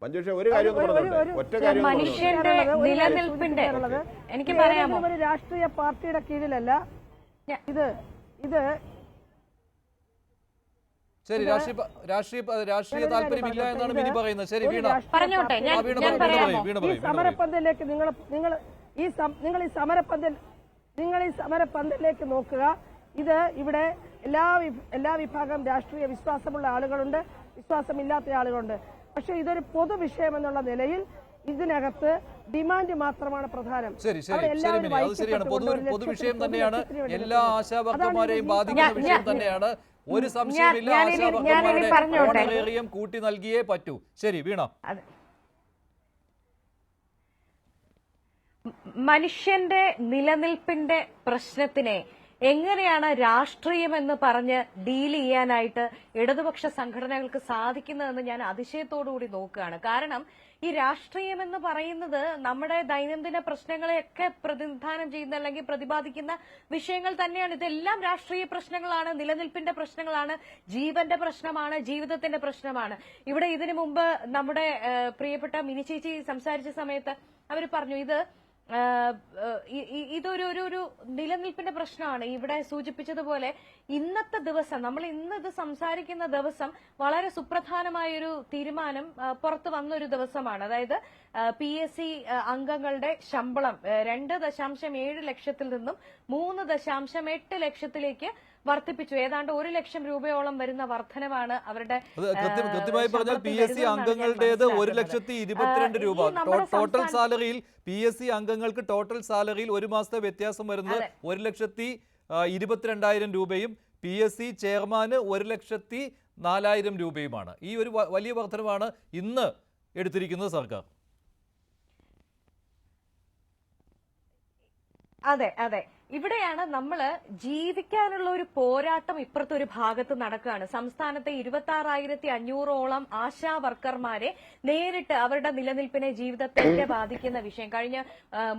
മഞ്ജുഷ ഒരു കാര്യം ഒറ്റ കാര്യം മനുഷ്യന്റെ നിലനിൽപ്പിന്റെ എനിക്ക് പറയാമോ ഒരു രാഷ്ട്രീയ പാർട്ടിയുടെ കീഴിലല്ല ഇത് ശരി. രാഷ്ട്രീയ താല്പര്യമില്ല എന്നാണ് മിനി പറയുന്നത്. ശരി വീണ പറഞ്ഞോട്ടെ. സമരപന്തലിലേക്ക് നിങ്ങൾ ഈ സമരപന്തലിലേക്ക് നോക്കുക. ഇത് ഇവിടെ എല്ലാ വിഭാഗം രാഷ്ട്രീയ വിശ്വാസമുള്ള ആളുകളുണ്ട്, വിശ്വാസമില്ലാത്ത ആളുകളുണ്ട്. പക്ഷെ ഇതൊരു പൊതുവിഷയം എന്നുള്ള നിലയിൽ ഇതിനകത്ത് ഡിമാൻഡ് മാത്രമാണ് പ്രധാനം. ശരി ശരി ശരി മിനി, അത് ശരിയാണ്. പൊതുവിഷയം തന്നെയാണ്, എല്ലാ ആശാവർക്കർമാരെയും ബാധിക്കുന്ന വിഷയം തന്നെയാണ്. ഒരു സംശയമില്ല, ആശാവർക്കർമാരുടെ കൂട്ടി നൽകിയേ പറ്റൂ. ശരി വീണ. മനുഷ്യന്റെ നിലനിൽപ്പിന്റെ പ്രശ്നത്തിനെ എങ്ങനെയാണ് രാഷ്ട്രീയം എന്ന് പറഞ്ഞ് ഡീൽ ചെയ്യാനായിട്ട് ഇടതുപക്ഷ സംഘടനകൾക്ക് സാധിക്കുന്നതെന്ന് ഞാൻ അതിശയത്തോടുകൂടി നോക്കുകയാണ്. കാരണം ഈ രാഷ്ട്രീയം എന്ന് പറയുന്നത് നമ്മുടെ ദൈനംദിന പ്രശ്നങ്ങളെയൊക്കെ പ്രതിനിധാനം ചെയ്യുന്ന അല്ലെങ്കിൽ പ്രതിപാദിക്കുന്ന വിഷയങ്ങൾ തന്നെയാണ്. ഇതെല്ലാം രാഷ്ട്രീയ പ്രശ്നങ്ങളാണ്, നിലനിൽപ്പിന്റെ പ്രശ്നങ്ങളാണ്, ജീവന്റെ പ്രശ്നമാണ്, ജീവിതത്തിന്റെ പ്രശ്നമാണ്. ഇവിടെ ഇതിനു മുമ്പ് നമ്മുടെ പ്രിയപ്പെട്ട മിനി ചേച്ചി സംസാരിച്ച സമയത്ത് അവർ പറഞ്ഞു ഇതൊരു നിലനിൽപ്പിന്റെ പ്രശ്നമാണ്. ഇവിടെ സൂചിപ്പിച്ചതുപോലെ ഇന്നത്തെ ദിവസം നമ്മൾ ഇത് സംസാരിക്കുന്ന ദിവസം വളരെ സുപ്രധാനമായൊരു തീരുമാനം പുറത്തു വന്നൊരു ദിവസമാണ്. അതായത് PSC അംഗങ്ങളുടെ ശമ്പളം 2.7 ലക്ഷത്തിൽ നിന്നും 3.8 ലക്ഷത്തിലേക്ക് വർദ്ധിപ്പിച്ചു. ഏതാണ്ട് 1 ലക്ഷം രൂപയോളം വരുന്ന വർധനവാണ് അവരുടെ. കൃത്യമായി പറഞ്ഞാൽ PSC അംഗങ്ങളുടേത് 1,22,000 രൂപ ടോട്ടൽ സാലറിയിൽ. PSC അംഗങ്ങൾക്ക് ടോട്ടൽ സാലറിയിൽ ഒരു മാസത്തെ വ്യത്യാസം വരുന്നത് 1,22,000 രൂപയും PSC ചെയർമാന് 1,04,000 രൂപയുമാണ്. ഈ ഒരു വലിയ വർധനവാണ് ഇന്ന് എടുത്തിരിക്കുന്നത് സർക്കാർ. അതെ അതെ, ഇവിടെയാണ് നമ്മൾ ജീവിക്കാനുള്ള ഒരു പോരാട്ടം ഇപ്പുറത്തൊരു ഭാഗത്ത് നടക്കുകയാണ്. സംസ്ഥാനത്തെ 26,500ഓളം ആശാ വർക്കർമാരെ നേരിട്ട് അവരുടെ നിലനിൽപ്പിനെ, ജീവിതത്തെ ബാധിക്കുന്ന വിഷയം. കഴിഞ്ഞ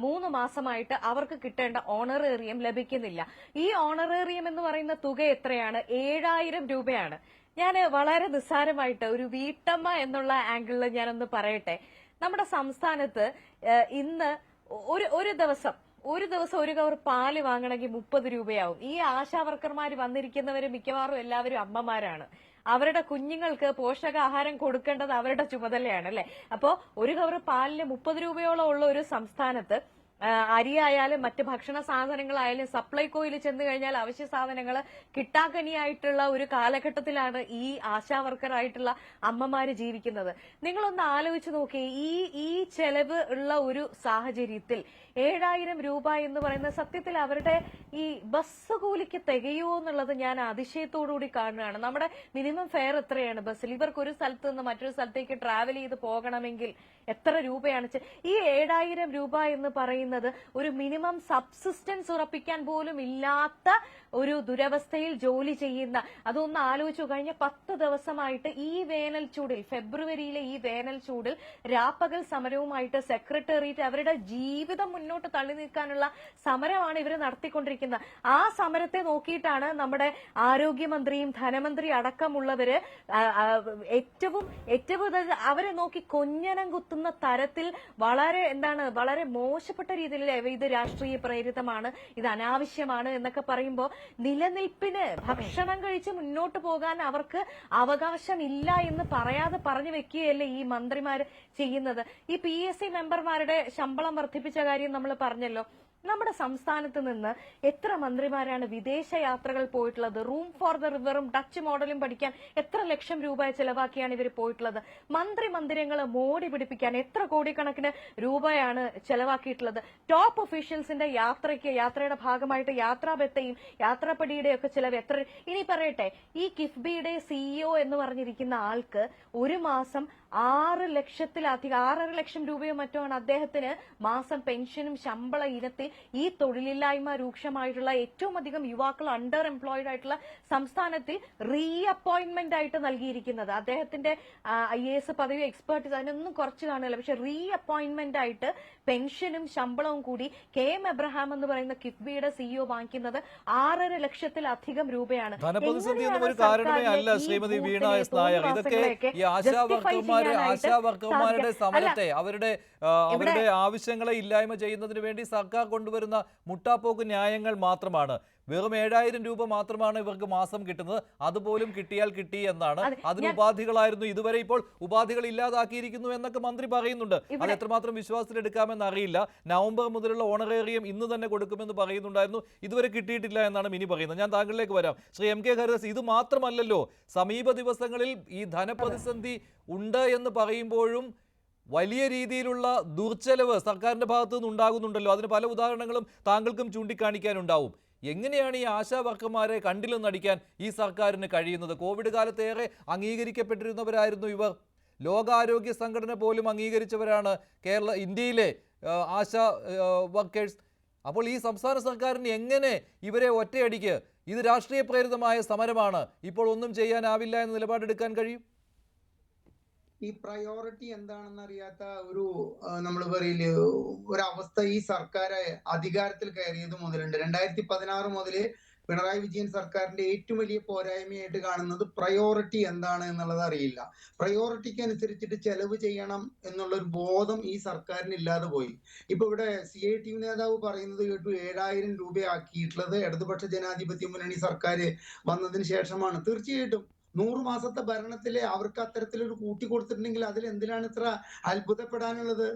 3 മാസമായിട്ട് അവർക്ക് കിട്ടേണ്ട ഓണറേറിയം ലഭിക്കുന്നില്ല. ഈ ഓണറേറിയം എന്ന് പറയുന്ന തുക എത്രയാണ്? 7,000 രൂപയാണ്. ഞാൻ വളരെ നിസ്സാരമായിട്ട് ഒരു വീട്ടമ്മ എന്നുള്ള ആംഗിളിൽ ഞാനൊന്ന് പറയട്ടെ. നമ്മുടെ സംസ്ഥാനത്ത് ഇന്ന് ഒരു ദിവസം ഒരു കവർ പാല് വാങ്ങണമെങ്കിൽ 30 രൂപയാവും. ഈ ആശാവർക്കർമാർ വന്നിരിക്കുന്നവര് മിക്കവാറും എല്ലാവരും അമ്മമാരാണ്. അവരുടെ കുഞ്ഞുങ്ങൾക്ക് പോഷകാഹാരം കൊടുക്കേണ്ടത് അവരുടെ ചുമതലയാണ്, അല്ലെ? അപ്പോ ഒരു കവർ പാലിന് 30 രൂപയോളം ഉള്ള ഒരു സംസ്ഥാനത്ത് അരിയായാലും മറ്റ് ഭക്ഷണ സാധനങ്ങളായാലും സപ്ലൈകോയിൽ ചെന്ന് കഴിഞ്ഞാൽ അവശ്യ സാധനങ്ങൾ കിട്ടാക്കനിയായിട്ടുള്ള ഒരു കാലഘട്ടത്തിലാണ് ഈ ആശാവർക്കറായിട്ടുള്ള അമ്മമാര് ജീവിക്കുന്നത്. നിങ്ങളൊന്ന് ആലോചിച്ച് നോക്കിയേ, ഈ ചെലവ് ഉള്ള ഒരു സാഹചര്യത്തിൽ 7,000 രൂപ എന്ന് പറയുന്നത് സത്യത്തിൽ അവരുടെ ഈ ബസ് കൂലിക്ക് തികയുമോ എന്നുള്ളത് ഞാൻ അതിശയത്തോടുകൂടി കാണുകയാണ്. നമ്മുടെ മിനിമം ഫെയർ എത്രയാണ് ബസ്സിൽ? ഇവർക്ക് ഒരു സ്ഥലത്ത് നിന്ന് മറ്റൊരു സ്ഥലത്തേക്ക് ട്രാവൽ ചെയ്ത് പോകണമെങ്കിൽ എത്ര രൂപയാണ്? ഈ 7,000 രൂപ എന്ന് പറയുന്നത് ഒരു മിനിമം സബ്സിസ്റ്റൻസ് ഉറപ്പിക്കാൻ പോലും ഇല്ലാത്ത ഒരു ദുരവസ്ഥയിൽ ജോലി ചെയ്യുന്ന, അതൊന്ന് ആലോചിച്ചു. കഴിഞ്ഞ 10 ദിവസമായിട്ട് ഈ വേനൽ ചൂടിൽ, ഫെബ്രുവരിയിലെ ഈ വേനൽ ചൂടിൽ രാപ്പകൽ സമരവുമായിട്ട് സെക്രട്ടേറിയറ്റ് അവരുടെ ജീവിതം മുന്നോട്ട് തള്ളി നീക്കാനുള്ള സമരമാണ് ഇവർ നടത്തിക്കൊണ്ടിരിക്കുന്നത്. ആ സമരത്തെ നോക്കിയിട്ടാണ് നമ്മുടെ ആരോഗ്യമന്ത്രിയും ധനമന്ത്രി അടക്കമുള്ളവര് ഏറ്റവും അവരെ നോക്കി കൊഞ്ഞനം കുത്തുന്ന തരത്തിൽ വളരെ മോശപ്പെട്ട രീതിയിൽ ഇത് രാഷ്ട്രീയ പ്രേരിതമാണ്, ഇത് അനാവശ്യമാണ് എന്നൊക്കെ പറയുമ്പോൾ നിലനിൽപ്പിന് ഭക്ഷണം കഴിച്ച് മുന്നോട്ട് പോകാൻ അവർക്ക് അവകാശമില്ല എന്ന് പറയാതെ പറഞ്ഞു വെക്കുകയല്ലേ ഈ മന്ത്രിമാര് ചെയ്യുന്നത്. ഈ PSC മെമ്പർമാരുടെ ശമ്പളം വർദ്ധിപ്പിച്ച കാര്യം നമ്മൾ പറഞ്ഞല്ലോ. നമ്മുടെ സംസ്ഥാനത്ത് നിന്ന് എത്ര മന്ത്രിമാരാണ് വിദേശ യാത്രകൾ പോയിട്ടുള്ളത്? റൂം ഫോർ ദ റിവറും ഡച്ച് മോഡലും പഠിക്കാൻ എത്ര ലക്ഷം രൂപ ചെലവാക്കിയാണ് ഇവർ പോയിട്ടുള്ളത്? മന്ത്രിമന്ദിരങ്ങൾ മോടി പിടിപ്പിക്കാൻ എത്ര കോടിക്കണക്കിന് രൂപയാണ് ചെലവാക്കിയിട്ടുള്ളത്? ടോപ്പ് ഒഫീഷ്യൽസിന്റെ യാത്രയുടെ ഭാഗമായിട്ട് യാത്രാബത്തയും യാത്രാപ്പടിയുടെ ഒക്കെ ചെലവ് എത്ര? ഇനി പറയട്ടെ, ഈ കിഫ്ബിയുടെ CEO എന്ന് പറഞ്ഞിരിക്കുന്ന ആൾക്ക് ഒരു മാസം 6 ലക്ഷത്തിലധികം 6.5 ലക്ഷം രൂപയോ മറ്റോ ആണ് അദ്ദേഹത്തിന് മാസം പെൻഷനും ശമ്പള ഇനത്തിൽ. ഈ തൊഴിലില്ലായ്മ രൂക്ഷമായിട്ടുള്ള ഏറ്റവും അധികം യുവാക്കൾ അണ്ടർ എംപ്ലോയിഡ് ആയിട്ടുള്ള സംസ്ഥാനത്തിൽ റീഅപ്പോയിന്റ്മെന്റ് ആയിട്ട് നൽകിയിരിക്കുന്നത്. അദ്ദേഹത്തിന്റെ IAS പദവി എക്സ്പേർട്ട് അതിനൊന്നും കുറച്ച് കാണില്ല, പക്ഷെ റീഅപ്പോയിന്റ്മെന്റ് ആയിട്ട് പെൻഷനും ശമ്പളവും കൂടി KM എബ്രഹാം എന്ന് പറയുന്ന കിഫ്ബിയുടെ CEO വാങ്ങിക്കുന്നത് 6.5 ലക്ഷത്തിലധികം രൂപയാണ്. ധനപ്രതിസന്ധി ഒരു കാരണമേ അല്ല ശ്രീമതി വീണ എസ് നായർ. ഇതൊക്കെ ഈ ആശാവർക്കർമാർ ആശാവർക്കർമാരുടെ സമരത്തെ അവരുടെ ആവശ്യങ്ങളെ ഇല്ലായ്മ ചെയ്യുന്നതിന് വേണ്ടി സർക്കാർ കൊണ്ടുവരുന്ന മുട്ടാപ്പോക്ക് ന്യായങ്ങൾ മാത്രമാണ്. വെറും 7000 രൂപ മാത്രമാണ് ഇവർക്ക് മാസം കിട്ടുന്നത്. അതുപോലും കിട്ടിയാൽ കിട്ടി എന്നാണ്. അതിന് ഉപാധികളായിരുന്നു ഇതുവരെ. ഇപ്പോൾ ഉപാധികൾ ഇല്ലാതാക്കിയിരിക്കുന്നു എന്നൊക്കെ മന്ത്രി പറയുന്നുണ്ട്. അത് എത്രമാത്രം വിശ്വാസത്തിലെടുക്കാമെന്ന് അറിയില്ല. നവംബർ മുതലുള്ള ഓണറേറിയം ഇന്ന് തന്നെ കൊടുക്കുമെന്ന് പറയുന്നുണ്ടായിരുന്നു. ഇതുവരെ കിട്ടിയിട്ടില്ല എന്നാണ് മിനി പറയുന്നത്. ഞാൻ താങ്കളിലേക്ക് വരാം. ശ്രീ എം കെ ഹരിദാസ്, ഇത് മാത്രമല്ലല്ലോ, സമീപ ദിവസങ്ങളിൽ ഈ ധനപ്രതിസന്ധി ഉണ്ട് എന്ന് പറയുമ്പോഴും വലിയ രീതിയിലുള്ള ദുർച്ചെലവ് സർക്കാരിന്റെ ഭാഗത്തു നിന്ന് ഉണ്ടാകുന്നുണ്ടല്ലോ. അതിന് പല ഉദാഹരണങ്ങളും താങ്കൾക്കും ചൂണ്ടിക്കാണിക്കാനുണ്ടാവും. എങ്ങനെയാണ് ഈ ആശാ വർക്കർമാരെ കണ്ടില്ലെന്നടിക്കാൻ ഈ സർക്കാരിന് കഴിയുന്നത്? കോവിഡ് കാലത്തേറെ അംഗീകരിക്കപ്പെട്ടിരുന്നവരായിരുന്നു ഇവർ. ലോകാരോഗ്യ സംഘടന പോലും അംഗീകരിച്ചവരാണ് ഇന്ത്യയിലെ ആശാ വർക്കേഴ്സ്. അപ്പോൾ ഈ സംസ്ഥാന സർക്കാരിന് എങ്ങനെ ഇവരെ ഒറ്റയടിക്ക്, ഇത് രാഷ്ട്രീയ പ്രേരിതമായ സമരമാണ്, ഇപ്പോൾ ഒന്നും ചെയ്യാനാവില്ല എന്ന നിലപാടെടുക്കാൻ കഴിയും? ഈ പ്രയോറിറ്റി എന്താണെന്ന് അറിയാത്ത ഒരു നമ്മൾ പറയില്ലേ ഒരവസ്ഥ ഈ സർക്കാർ അധികാരത്തിൽ കയറിയത് മുതലുണ്ട്. 2016 മുതൽ പിണറായി വിജയൻ സർക്കാരിന്റെ ഏറ്റവും വലിയ പോരായ്മയായിട്ട് കാണുന്നത് പ്രയോറിറ്റി എന്താണ് എന്നുള്ളത് അറിയില്ല. പ്രയോറിറ്റിക്ക് അനുസരിച്ചിട്ട് ചെലവ് ചെയ്യണം എന്നുള്ള ഒരു ബോധം ഈ സർക്കാരിന് ഇല്ലാതെ പോയി. ഇപ്പൊ ഇവിടെ CITU നേതാവ് പറയുന്നത് കേട്ടു, 7000 രൂപയാക്കിയിട്ടുള്ളത് ഇടതുപക്ഷ ജനാധിപത്യ മുന്നണി സർക്കാർ വന്നതിന് ശേഷമാണ്. തീർച്ചയായിട്ടും 100 മാസത്തെ ഭരണത്തിലെ അവർക്ക് അത്തരത്തിലൊരു കൂട്ടി കൊടുത്തിട്ടുണ്ടെങ്കിൽ അതിൽ എന്തിനാണ് ഇത്ര അത്ഭുതപ്പെടാനുള്ളത്?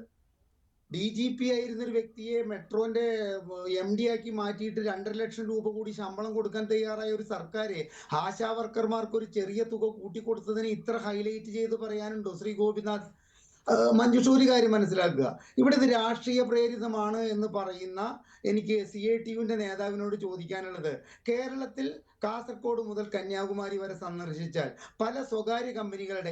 DGP ആയിരുന്ന ഒരു വ്യക്തിയെ മെട്രോന്റെ MD ആക്കി മാറ്റിയിട്ട് 2.5 ലക്ഷം രൂപ കൂടി ശമ്പളം കൊടുക്കാൻ തയ്യാറായ ഒരു സർക്കാർ ആശാ വർക്കർമാർക്ക് ഒരു ചെറിയ തുക കൂട്ടിക്കൊടുത്തതിന് ഇത്ര ഹൈലൈറ്റ് ചെയ്ത് പറയാനുണ്ടോ ശ്രീ ഗോപിനാഥ്? മഞ്ജുഷ, ഒരു കാര്യം മനസ്സിലാക്കുക, ഇവിടെ ഇത് രാഷ്ട്രീയ പ്രേരിതമാണ് എന്ന് പറയുന്ന എനിക്ക് CITUവിന്റെ നേതാവിനോട് ചോദിക്കാനുള്ളത്, കേരളത്തിൽ കാസർഗോഡ് മുതൽ കന്യാകുമാരി വരെ സന്ദർശിച്ചാൽ പല സ്വകാര്യ കമ്പനികളുടെ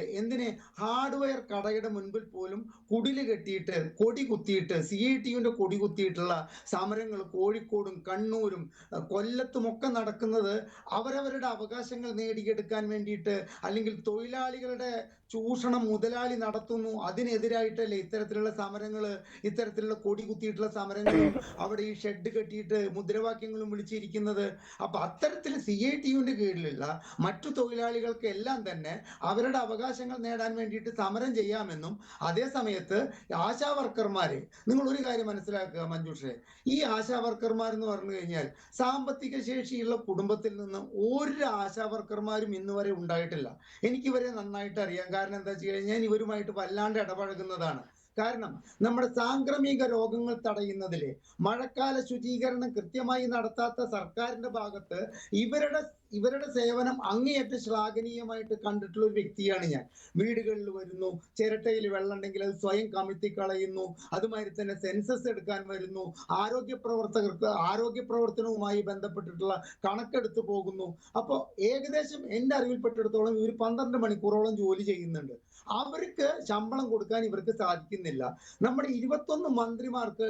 ഹാർഡ്വെയർ കടയുടെ മുൻപിൽ പോലും കുടില് കെട്ടിയിട്ട് കൊടി കുത്തിയിട്ട് CITUവിന്റെ കൊടി കുത്തിയിട്ടുള്ള സമരങ്ങൾ കോഴിക്കോടും കണ്ണൂരും കൊല്ലത്തുമൊക്കെ നടക്കുന്നത് അവരവരുടെ അവകാശങ്ങൾ നേടിയെടുക്കാൻ വേണ്ടിയിട്ട്, അല്ലെങ്കിൽ തൊഴിലാളികളുടെ ചൂഷണം മുതലാളി നടത്തുന്നു അതിനെതിരായിട്ടല്ലേ ഇത്തരത്തിലുള്ള സമരങ്ങൾ, ഇത്തരത്തിലുള്ള കൊടി കുത്തിയിട്ടുള്ള സമരങ്ങളും അവിടെ ഈ ഷെഡ് കെട്ടിയിട്ട് മുദ്രാവാക്യങ്ങളും വിളിച്ചിരിക്കുന്നത്. അപ്പൊ അത്തരത്തിൽ CITUവിന്റെ കീഴിലുള്ള മറ്റു തൊഴിലാളികൾക്ക് എല്ലാം തന്നെ അവരുടെ അവകാശങ്ങൾ നേടാൻ വേണ്ടിയിട്ട് സമരം ചെയ്യാമെന്നും, അതേ സമയത്ത് ആശാ വർക്കർമാരെ, നിങ്ങൾ ഒരു കാര്യം മനസ്സിലാക്കുക മഞ്ജുഷേ, ഈ ആശാ വർക്കർമാർ എന്ന് പറഞ്ഞു കഴിഞ്ഞാൽ സാമ്പത്തിക ശേഷിയുള്ള കുടുംബത്തിൽ നിന്ന് ഒരു ആശാ വർക്കർമാരും ഇന്ന് വരെ ഉണ്ടായിട്ടില്ല. എനിക്കിവരെ നന്നായിട്ട് അറിയാം. കാരണം എന്താ വെച്ച് കഴിഞ്ഞാൽ ഇവരുമായിട്ട് വല്ലാണ്ട് ഇടപഴകുന്നതാണ്. കാരണം നമ്മുടെ സാംക്രമിക രോഗങ്ങൾ തടയുന്നതില് മഴക്കാല ശുചീകരണം കൃത്യമായി നടത്താത്ത സർക്കാരിന്റെ ഭാഗത്ത് ഇവരുടെ സേവനം അങ്ങേയറ്റം ശ്ലാഘനീയമായിട്ട് കണ്ടിട്ടുള്ള ഒരു വ്യക്തിയാണ് ഞാൻ. വീടുകളിൽ വരുന്നു, ചിരട്ടയിൽ വെള്ളം ഉണ്ടെങ്കിൽ അത് സ്വയം കമിഴ്ത്തി കളയുന്നു, അതുമാതിരി തന്നെ സെൻസസ് എടുക്കാൻ വരുന്നു, ആരോഗ്യ പ്രവർത്തനവുമായി ബന്ധപ്പെട്ടിട്ടുള്ള കണക്കെടുത്ത് പോകുന്നു. അപ്പോൾ ഏകദേശം എന്റെ അറിവിൽപ്പെട്ടിടത്തോളം ഇവർ 12 മണിക്കൂറോളം ജോലി ചെയ്യുന്നുണ്ട്. അവർക്ക് ശമ്പളം കൊടുക്കാൻ ഇവർക്ക് സാധിക്കുന്നില്ല. നമ്മുടെ 21 മന്ത്രിമാർക്ക്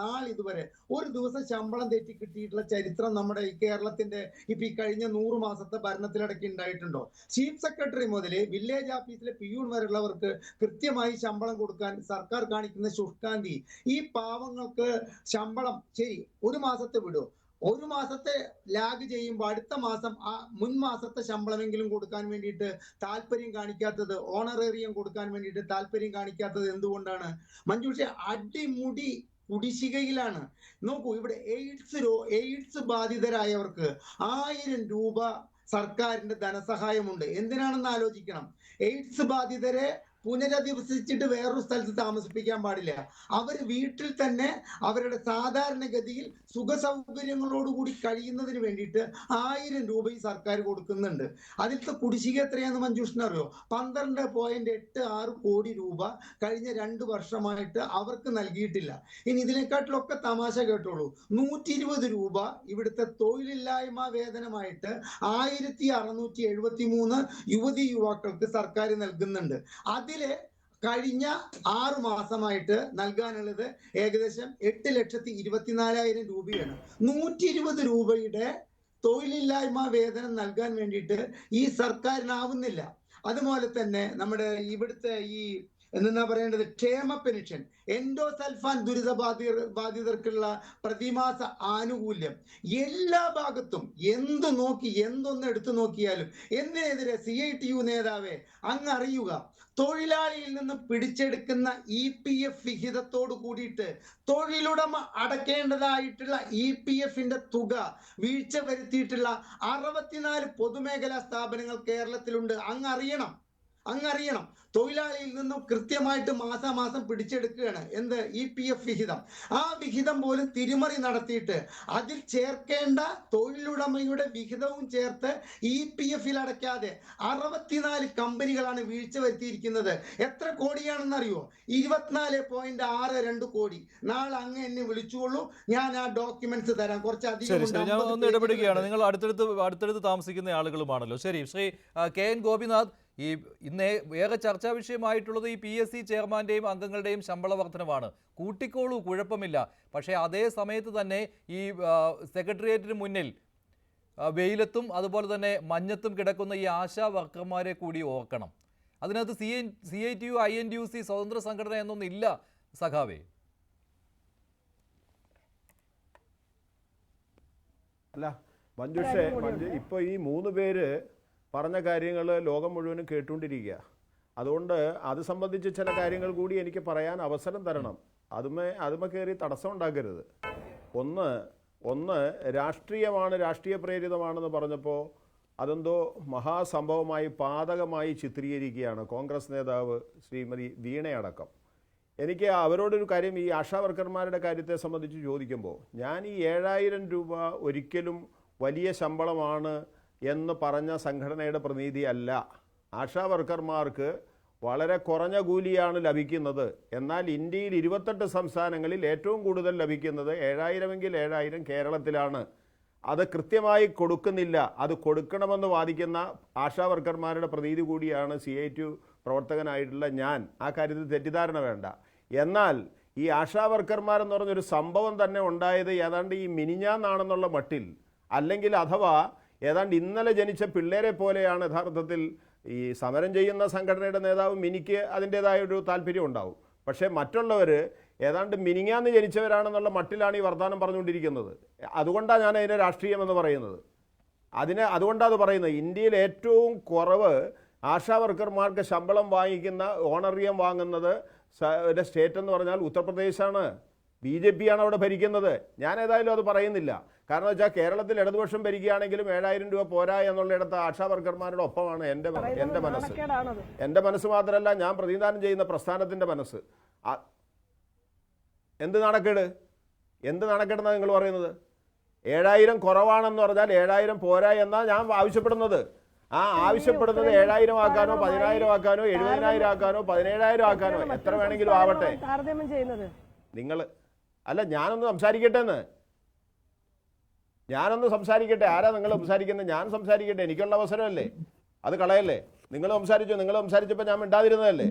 നാളിതുവരെ ഒരു ദിവസം ശമ്പളം തെറ്റി കിട്ടിയിട്ടുള്ള ചരിത്രം നമ്മുടെ ഈ കേരളത്തിന്റെ ഇപ്പൊ ഈ കഴിഞ്ഞ 100 മാസത്തെ ഭരണത്തിലടക്കി ഉണ്ടായിട്ടുണ്ടോ? ചീഫ് സെക്രട്ടറി മുതൽ വില്ലേജ് ഓഫീസിലെ പിയൂൺ വരെയുള്ളവർക്ക് കൃത്യമായി ശമ്പളം കൊടുക്കാൻ സർക്കാർ കാണിക്കുന്ന ശുഷ്കാന്തി, ഈ പാവങ്ങൾക്ക് ശമ്പളം ശരി ഒരു മാസത്തെ വിടും, ഒരു മാസത്തെ ലാഗ് ചെയ്യുമ്പോൾ അടുത്ത മാസം ആ മുൻ മാസത്തെ ശമ്പളമെങ്കിലും കൊടുക്കാൻ വേണ്ടിയിട്ട് താല്പര്യം കാണിക്കാത്തത്, ഓണറേറിയം കൊടുക്കാൻ വേണ്ടിയിട്ട് താല്പര്യം കാണിക്കാത്തത് എന്തുകൊണ്ടാണ്? മഞ്ജുഷ, അടിമുടി കുടിശ്ശികയിലാണ്. നോക്കൂ, ഇവിടെ എയ്ഡ്സ് ബാധിതരായവർക്ക് 1000 രൂപ സർക്കാരിന്റെ ധനസഹായമുണ്ട്. എന്തിനാണെന്ന് ആലോചിക്കണം. എയ്ഡ്സ് ബാധിതരെ പുനരധിവസിച്ചിട്ട് വേറൊരു സ്ഥലത്ത് താമസിപ്പിക്കാൻ പാടില്ല. അവർ വീട്ടിൽ തന്നെ അവരുടെ സാധാരണഗതിയിൽ സുഖസൗകര്യങ്ങളോടുകൂടി കഴിയുന്നതിന് വേണ്ടിയിട്ട് 1000 രൂപ ഈ സർക്കാർ കൊടുക്കുന്നുണ്ട്. അതിലത്തെ കുടിശ്ശിക എത്രയാണെന്ന് മഞ്ജുഷിന് അറിയോ? 12.86 കോടി രൂപ കഴിഞ്ഞ 2 വർഷമായിട്ട് അവർക്ക് നൽകിയിട്ടില്ല. ഇനി ഇതിനെക്കാട്ടിലൊക്കെ തമാശ കേട്ടോളൂ. 120 രൂപ ഇവിടുത്തെ തൊഴിലില്ലായ്മ വേതനമായിട്ട് 1673 യുവതി യുവാക്കൾക്ക് സർക്കാർ നൽകുന്നുണ്ട്. അതില് കഴിഞ്ഞ 6 മാസമായിട്ട് നൽകാനുള്ളത് ഏകദേശം 8,24,000 രൂപയാണ്. 120 രൂപയുടെ തൊഴിലില്ലായ്മ വേതനം നൽകാൻ വേണ്ടിയിട്ട് ഈ സർക്കാരിനാവുന്നില്ല. അതുപോലെ തന്നെ നമ്മുടെ ഇവിടുത്തെ ഈ എന്താ പറയേണ്ടത്, ക്ഷേമ പെൻഷൻ, എൻഡോസൾഫാൻ ബാധിതർക്കുള്ള പ്രതിമാസ ആനുകൂല്യം, എല്ലാ ഭാഗത്തും എന്തൊന്ന് എടുത്തു നോക്കിയാലും എന്തിനെതിരെ CITU നേതാവേ അങ്ങ് അറിയുക, തൊഴിലാളിയിൽ നിന്ന് പിടിച്ചെടുക്കുന്ന EPF വിഹിതത്തോട് കൂടിയിട്ട് തൊഴിലുടമ അടക്കേണ്ടതായിട്ടുള്ള EPFന്റെ തുക വീഴ്ച വരുത്തിയിട്ടുള്ള 64 പൊതുമേഖലാ സ്ഥാപനങ്ങൾ കേരളത്തിലുണ്ട്. അങ്ങറിയണം. തൊഴിലാളിയിൽ നിന്നും കൃത്യമായിട്ട് മാസാമാസം പിടിച്ചെടുക്കുകയാണ് എന്ത് EPF വിഹിതം. ആ വിഹിതം പോലും തിരിമറി നടത്തിയിട്ട് അതിൽ ചേർക്കേണ്ട തൊഴിലുടമയുടെ വിഹിതവും ചേർത്ത് EPFൽ അടയ്ക്കാതെ 64 കമ്പനികളാണ് വീഴ്ച വരുത്തിയിരിക്കുന്നത്. എത്ര കോടിയാണെന്നറിയോ? 24.62 കോടി. നാളെ അങ്ങ് എന്നെ വിളിച്ചോളൂ, ഞാൻ ആ ഡോക്യുമെന്റ്സ് തരാം. ശരി ശരി, ഞാൻ ഒന്ന് ഇടപെടുകയാണ്. നിങ്ങൾ അടുത്തടുത്ത് താമസിക്കുന്ന ആളുകളുമാണല്ലോ. ശരി, ശ്രീ KN ഗോപിനാഥ്, ഈ ഇന്ന് ഏറെ ചർച്ചാ വിഷയമായിട്ടുള്ളത് ഈ PSC ചെയർമാൻ്റെയും അംഗങ്ങളുടെയും ശമ്പള വർധനവാണ്. കൂട്ടിക്കോളൂ, കുഴപ്പമില്ല. പക്ഷേ അതേ സമയത്ത് തന്നെ ഈ സെക്രട്ടേറിയറ്റിന് മുന്നിൽ വെയിലത്തും അതുപോലെ തന്നെ മഞ്ഞത്തും കിടക്കുന്ന ഈ ആശാ വർക്കർമാരെ കൂടി ഓർക്കണം. അതിനകത്ത് CITU INTUC സ്വതന്ത്ര സംഘടന എന്നൊന്നും ഇല്ല സഖാവേ. അല്ല മഞ്ജുഷേ, ഇപ്പോൾ ഈ 3 പേര് പറഞ്ഞ കാര്യങ്ങൾ ലോകം മുഴുവനും കേട്ടുകൊണ്ടിരിക്കുക. അതുകൊണ്ട് അത് സംബന്ധിച്ച് ചില കാര്യങ്ങൾ കൂടി എനിക്ക് പറയാൻ അവസരം തരണം. അതുമേ കയറി തടസ്സം ഉണ്ടാക്കരുത്. ഒന്ന് രാഷ്ട്രീയമാണ്, രാഷ്ട്രീയ പ്രേരിതമാണെന്ന് പറഞ്ഞപ്പോൾ അതെന്തോ മഹാസംഭവമായി പാതകമായി ചിത്രീകരിക്കുകയാണ് കോൺഗ്രസ് നേതാവ് ശ്രീമതി വീണയടക്കം. എനിക്ക് അവരോടൊരു കാര്യം, ഈ ആശാ വർക്കർമാരുടെ കാര്യത്തെ സംബന്ധിച്ച് ചോദിക്കുമ്പോൾ, ഞാൻ ഈ 7000 രൂപ ഒരിക്കലും വലിയ ശമ്പളമാണ് എന്ന് പറഞ്ഞ സംഘടനയുടെ പ്രതിനിധി അല്ല. ആശാ വർക്കർമാർക്ക് വളരെ കുറഞ്ഞ കൂലിയാണ് ലഭിക്കുന്നത്. എന്നാൽ ഇന്ത്യയിൽ 28 സംസ്ഥാനങ്ങളിൽ ഏറ്റവും കൂടുതൽ ലഭിക്കുന്നത് 7000-എങ്കിൽ 7000 കേരളത്തിലാണ്. അത് കൃത്യമായി കൊടുക്കുന്നില്ല. അത് കൊടുക്കണമെന്ന് വാദിക്കുന്ന ആശാ വർക്കർമാരുടെ പ്രതിനിധി കൂടിയാണ് CITU പ്രവർത്തകനായിട്ടുള്ള ഞാൻ. ആ കാര്യത്തിൽ തെറ്റിദ്ധാരണ വേണ്ട. എന്നാൽ ഈ ആശാ വർക്കർമാരെന്ന് പറഞ്ഞൊരു സംഭവം തന്നെ ഉണ്ടായത് ഏതാണ്ട് ഈ മിനിഞ്ഞാന്നാണെന്നുള്ള മട്ടിൽ, അല്ലെങ്കിൽ അഥവാ ഏതാണ്ട് ഇന്നലെ ജനിച്ച പിള്ളേരെ പോലെയാണ് യഥാർത്ഥത്തിൽ ഈ സമരം ചെയ്യുന്ന സംഘടനയുടെ നേതാവ്. മിനിക്ക് അതിൻ്റേതായ ഒരു താല്പര്യം ഉണ്ടാവും. പക്ഷേ മറ്റുള്ളവർ ഏതാണ്ട് മിനിങ്ങാന്ന് ജനിച്ചവരാണെന്നുള്ള മട്ടിലാണ് ഈ വർത്തമാനം പറഞ്ഞുകൊണ്ടിരിക്കുന്നത്. അതുകൊണ്ടാണ് ഞാൻ അതിനെ രാഷ്ട്രീയം എന്ന് പറയുന്നത്. അതുകൊണ്ടാണ് അത് പറയുന്നത്. ഇന്ത്യയിൽ ഏറ്റവും കുറവ് ആശാ വർക്കർമാർക്ക് ശമ്പളം വാങ്ങിക്കുന്ന, ഓണറിയം വാങ്ങുന്നത് സ്റ്റേറ്റ് എന്ന് പറഞ്ഞാൽ ഉത്തർപ്രദേശാണ്. BJP ആണ് അവിടെ ഭരിക്കുന്നത്. ഞാൻ ഏതായാലും അത് പറയുന്നില്ല. കാരണം വെച്ചാൽ കേരളത്തിൽ ഇടതുപക്ഷം ഭരിക്കുകയാണെങ്കിലും 7000 രൂപ പോരാ എന്നുള്ളിടത്ത് ആശാ വർക്കർമാരുടെ ഒപ്പമാണ് എൻ്റെ മനസ്സ്. എൻ്റെ മനസ്സ് മാത്രമല്ല, ഞാൻ പ്രതിനിധാനം ചെയ്യുന്ന പ്രസ്ഥാനത്തിൻ്റെ മനസ്സ്. എന്ത് നാണക്കേടെന്നാണ് നിങ്ങൾ പറയുന്നത്? 7000 കുറവാണെന്ന് പറഞ്ഞാൽ 7000 പോരാ എന്നാണ് ഞാൻ ആവശ്യപ്പെടുന്നത്. ആ ആവശ്യപ്പെടുന്നത് 7000 ആക്കാനോ 10000 ആക്കാനോ 70000 ആക്കാനോ 17000 ആക്കാനോ എത്ര വേണമെങ്കിലും ആവട്ടെ. നിങ്ങൾ അല്ല, ഞാനൊന്ന് സംസാരിക്കട്ടെ. ആരാ നിങ്ങൾ സംസാരിക്കുന്നത്? ഞാൻ സംസാരിക്കട്ടെ. എനിക്കുള്ള അവസരമല്ലേ, അത് കളയല്ലേ. നിങ്ങൾ സംസാരിച്ചപ്പോൾ ഞാൻ മിണ്ടാതിരുന്നതല്ലേ?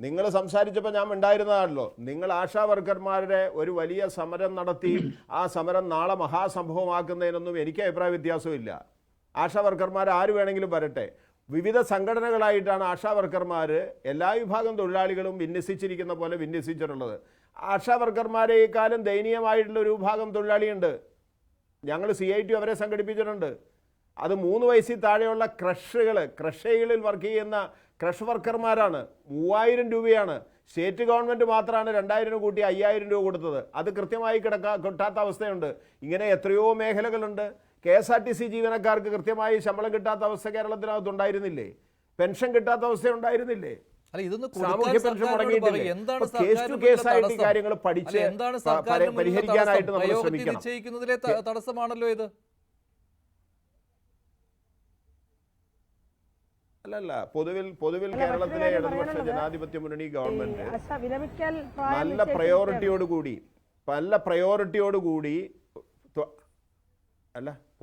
നിങ്ങൾ സംസാരിച്ചപ്പോൾ ഞാൻ മിണ്ടായിരുന്നതാണല്ലോ. നിങ്ങൾ ആശാ വർക്കർമാരുടെ ഒരു വലിയ സമരം നടത്തി ആ സമരം നാളെ മഹാസംഭവമാക്കുന്നതിനൊന്നും എനിക്ക് അഭിപ്രായ വ്യത്യാസമില്ല. ആശാ വർക്കർമാർ ആര് വേണമെങ്കിലും വരട്ടെ. വിവിധ സംഘടനകളായിട്ടാണ് ആശാ വർക്കർമാർ എല്ലാ വിഭാഗം തൊഴിലാളികളും വിന്യസിച്ചിരിക്കുന്ന പോലെ വിന്യസിച്ചിട്ടുള്ളത്. ആശാ വർക്കർമാരെക്കാളും ദയനീയമായിട്ടുള്ള ഒരു വിഭാഗം തൊഴിലാളിയുണ്ട്. ഞങ്ങൾ CITU അവരെ സംഘടിപ്പിച്ചിട്ടുണ്ട്. അത് 3 വയസ്സിൽ താഴെയുള്ള ക്രഷുകളിൽ വർക്ക് ചെയ്യുന്ന ക്രഷ് വർക്കർമാരാണ്. 3000 രൂപയാണ്. സ്റ്റേറ്റ് ഗവൺമെൻറ് മാത്രമാണ് 2000 കൂട്ടി 5000 രൂപ കൊടുത്തത്. അത് കൃത്യമായി കിട്ടാത്ത അവസ്ഥയുണ്ട്. ഇങ്ങനെ എത്രയോ മേഖലകളുണ്ട്. KSRTC ജീവനക്കാർക്ക് കൃത്യമായി ശമ്പളം കിട്ടാത്ത അവസ്ഥ കേരളത്തിനകത്തുണ്ടായിരുന്നില്ലേ? പെൻഷൻ കിട്ടാത്ത അവസ്ഥ ഉണ്ടായിരുന്നില്ലേ? സാമൂഹ്യ പെൻഷൻ മുടങ്ങിയിട്ടില്ലേ? കേസ് ടു കേസായിട്ട് കാര്യങ്ങൾ പഠിച്ച് പരിഹരിക്കാനായിട്ട് നമ്മൾ ശ്രമിക്കണം. തടസ്സമാണല്ലോ ഇത്. അല്ലല്ല, പൊതുവിൽ കേരളത്തിലെ ഇടതുപക്ഷ ജനാധിപത്യ മുന്നണി ഗവൺമെന്റ് നല്ല പ്രയോറിറ്റിയോടുകൂടി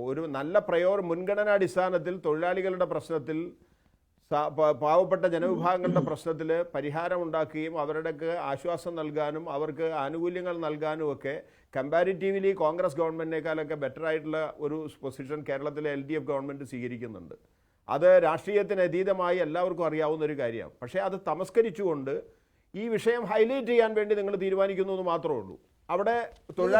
ഒരു നല്ല മുൻഗണനാടിസ്ഥാനത്തിൽ തൊഴിലാളികളുടെ പ്രശ്നത്തിൽ, പാവപ്പെട്ട ജനവിഭാഗങ്ങളുടെ പ്രശ്നത്തിൽ പരിഹാരം ഉണ്ടാക്കുകയും അവരുടെക്ക് ആശ്വാസം നൽകാനും അവർക്ക് ആനുകൂല്യങ്ങൾ നൽകാനും ഒക്കെ കമ്പാരിറ്റീവ്ലി കോൺഗ്രസ് ഗവൺമെൻറ്റിനേക്കാളൊക്കെ ബെറ്റർ ആയിട്ടുള്ള ഒരു പൊസിഷൻ കേരളത്തിലെ LDF ഗവൺമെൻറ് സ്വീകരിക്കുന്നുണ്ട്. അത് രാഷ്ട്രീയത്തിന് അതീതമായി എല്ലാവർക്കും അറിയാവുന്ന ഒരു കാര്യമാണ്. പക്ഷേ അത് തമസ്കരിച്ചുകൊണ്ട് ഈ വിഷയം ഹൈലൈറ്റ് ചെയ്യാൻ വേണ്ടി നിങ്ങൾ തീരുമാനിക്കുന്നു എന്ന് മാത്രമേ ഉള്ളൂ. അവിടെ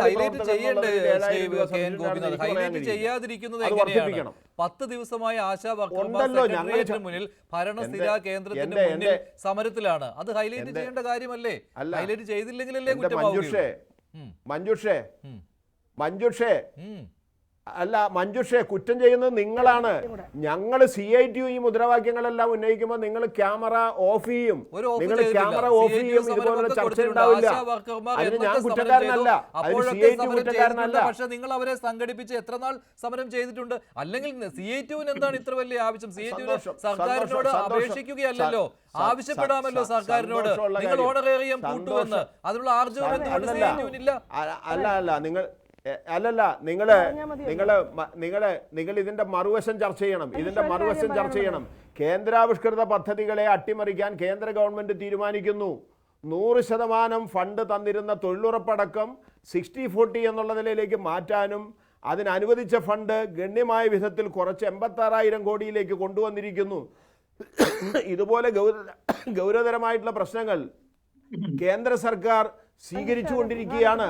ഹൈലൈറ്റ് ചെയ്യേണ്ടത് Shri K N Gopinath highlight ചെയ്യാതിരിക്കുന്നത് എങ്ങനെയാണ്? 10 ദിവസമായി ആശാ വർക്കർമാർ സെക്രട്ടേറിയറ്റിന് മുന്നിൽ ഭരണസ്ഥിര കേന്ദ്രത്തിന്റെ മുന്നിൽ സമരത്തിലാണ്. അത് ഹൈലൈറ്റ് ചെയ്യേണ്ട കാര്യമല്ലേ? ഹൈലൈറ്റ് ചെയ്തില്ലെങ്കിലല്ലേ കുറ്റമാവുകയുള്ളൂ. മഞ്ജുഷേ അല്ല മഞ്ജുഷേ, കുറ്റം ചെയ്യുന്നത് നിങ്ങളാണ്. ഞങ്ങൾ CITU ഈ മുദ്രാവാക്യങ്ങളെല്ലാം ഉന്നയിക്കുമ്പോൾ നിങ്ങൾ ക്യാമറ ഓഫ് ചെയ്യും. നിങ്ങൾ ക്യാമറ ഓഫ് ചെയ്യും. ഇതുപോലുള്ള ചർച്ച ഉണ്ടാവില്ല. അതിന് ഞാൻ കുറ്റക്കാരനല്ല, അതിന് CITU കുറ്റക്കാരനല്ല. പക്ഷെ നിങ്ങൾ അവരെ സംഘടിപ്പിച്ച് എത്ര നാൾ സമരം ചെയ്തിട്ടുണ്ട്? അല്ലെങ്കിൽ CITUവിന് എന്താണ് ഇത്ര വലിയ ആവശ്യം? CITU സർക്കാരിനോട് അപേക്ഷിക്കുകയല്ലോ, ആവശ്യപ്പെടാമല്ലോ സർക്കാരിനോട്. നിങ്ങൾ ഓണറേറിയം കൂട്ടുവെന്ന് അതിനുള്ള ആർജവം എന്തുകൊണ്ട് CITUവിനില്ല? നിങ്ങൾ ഇതിന്റെ മറുവശം ചർച്ച ചെയ്യണം. കേന്ദ്രാവിഷ്കൃത പദ്ധതികളെ അട്ടിമറിക്കാൻ കേന്ദ്ര ഗവൺമെന്റ് തീരുമാനിക്കുന്നു. 100% ഫണ്ട് തന്നിരുന്ന തൊഴിലുറപ്പടക്കം 60-40 എന്നുള്ള നിലയിലേക്ക് മാറ്റാനും അതിന് അനുവദിച്ച ഫണ്ട് ഗണ്യമായ വിധത്തിൽ കുറച്ച് 86,000 കോടിയിലേക്ക് കൊണ്ടുവന്നിരിക്കുന്നു. ഇതുപോലെ ഗൗരവതരമായിട്ടുള്ള പ്രശ്നങ്ങൾ കേന്ദ്ര സർക്കാർ സ്വീകരിച്ചുകൊണ്ടിരിക്കുകയാണ്.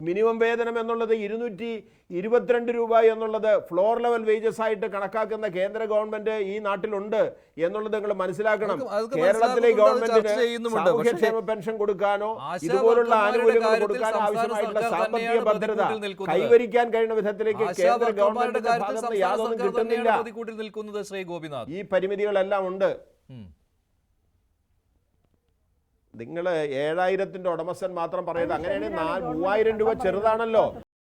മിനിമം വേതനം എന്നുള്ളത് 222 രൂപ എന്നുള്ളത് ഫ്ലോർ ലെവൽ വേജസ് ആയിട്ട് കണക്കാക്കുന്ന കേന്ദ്ര ഗവൺമെന്റ് ഈ നാട്ടിലുണ്ട് എന്നുള്ളത് നിങ്ങൾ മനസ്സിലാക്കണം. കേരളത്തിലെ ഗവൺമെന്റിന് സാമൂഹ്യക്ഷേമ പെൻഷൻ കൊടുക്കാനോ ഇതുപോലുള്ള ആനുകൂല്യങ്ങൾ കൊടുക്കാനോ ആവശ്യമായിട്ടുള്ള സാമ്പത്തിക ഭദ്രത കൈവരിക്കാൻ കഴിയുന്ന വിധത്തിലേക്ക് കേന്ദ്ര ഗവൺമെന്റിന്റെ ഭാഗത്ത് യാതൊന്നും കിട്ടുന്നില്ല. ഈ പരിമിതികളെല്ലാം ഉണ്ട്. നിങ്ങൾ 7,000-ന്റെ ഉടമസ്ഥൻ മാത്രം പറയുന്നത് അങ്ങനെയാണെങ്കിൽ 3,000 രൂപ ചെറുതാണല്ലോ.